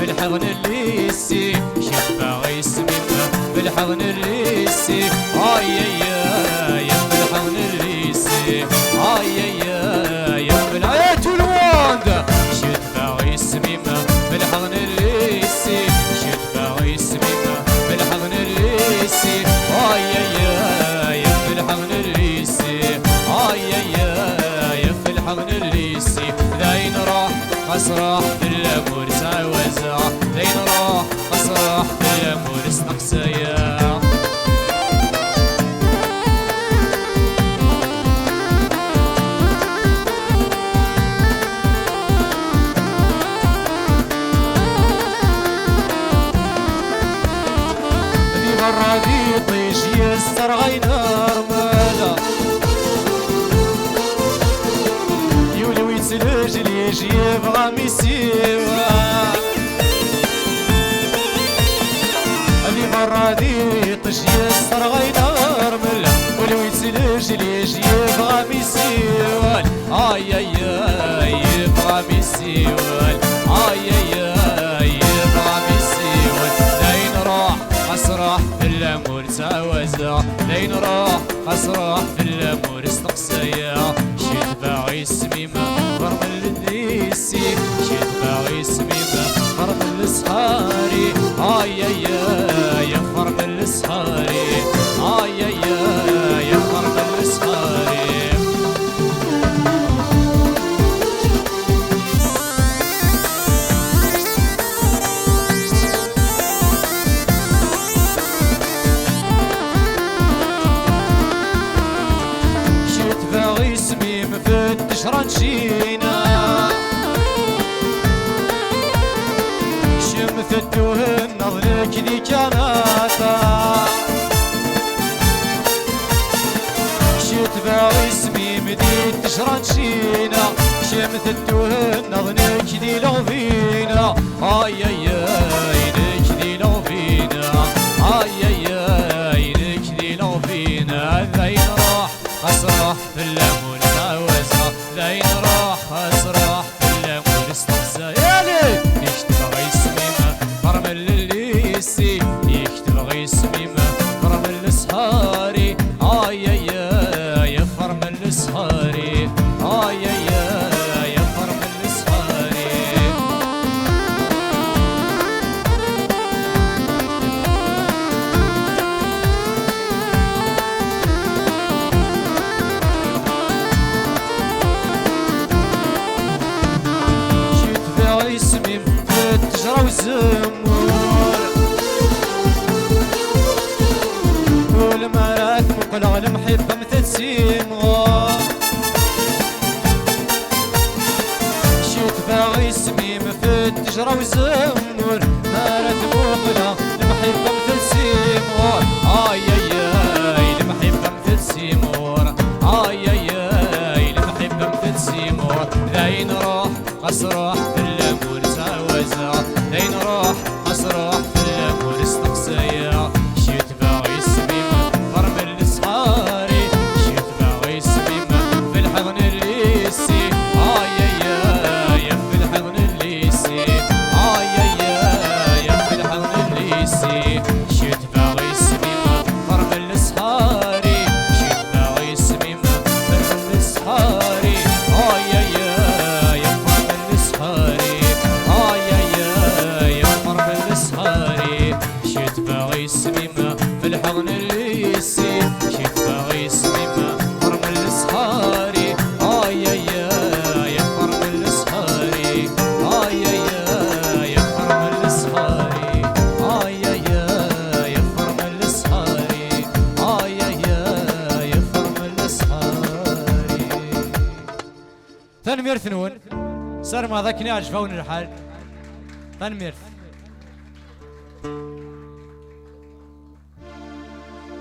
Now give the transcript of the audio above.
بالحضن الليسي شوف باغي يسمينا بالحضن الليسي يا بالحضن الليسي يا بالعيات الوند شوف باغي يسمينا بالحضن الليسي شوف باغي يسمينا بالحضن الليسي يا بالحضن الليسي يا بالحضن الليسي داين راح اسرح بالامور ساوزع داين راح اسرح بالامور استقسيا ذي برا ذي طيش يسر غينار مالا رجلي جيب غميسيوا اللي برا دي طش يسر غينار ملا ولويت رجلي جيب غميسيوا يب غميسيوا يب غميسيوا داين راح اسرح في الامور تعوزع داين راح اسرح في الامور استقسيا شد باغي سميمه فرمل الليسي شد باغي سميمه فرمل الصحاري يا فرمل الصحاري يا فرمل الصحاري شد باغي سميم فتش رانشينا شمثتوه النظلك لي كاناتا شت باغي سميم دي تشرانشينا شمثتوه النظلك لي لغفينا لك لي لغفينا لك لي لغفينا ذاين راح اسرح في الامور تعوزها ذاين راح اسرح في الامور استقسى يالي يكتب غي سميمه فرمل الليسي يكتب غي سميمه فرمل الصحاري يا فرمل الصحاري يا فرمل الصحاري يسميم فتجرى وزمور والمرات مقلع المحبة متتسيم شيت باغي يسميم فتجرى وزمور مرات مقلع المحبة متتسيم المحبة متتسيم المحبة متتسيم ذاين راح اسرح في الامور تعوزع داين راح اسرح في الامور استقسيا شيت باغي سميمه فرمل الصحاري شيت باغي سميمه في الحضن الليسي يا في الحضن الليسي يا في الحضن الليسي شيت باغي سميمه فرمل الصحاري شيت باغي سميمه فرمل الصحاري يا فرمل الصحاري يا فرمل غير ما ذاك عجبوني الحال. تنميرت.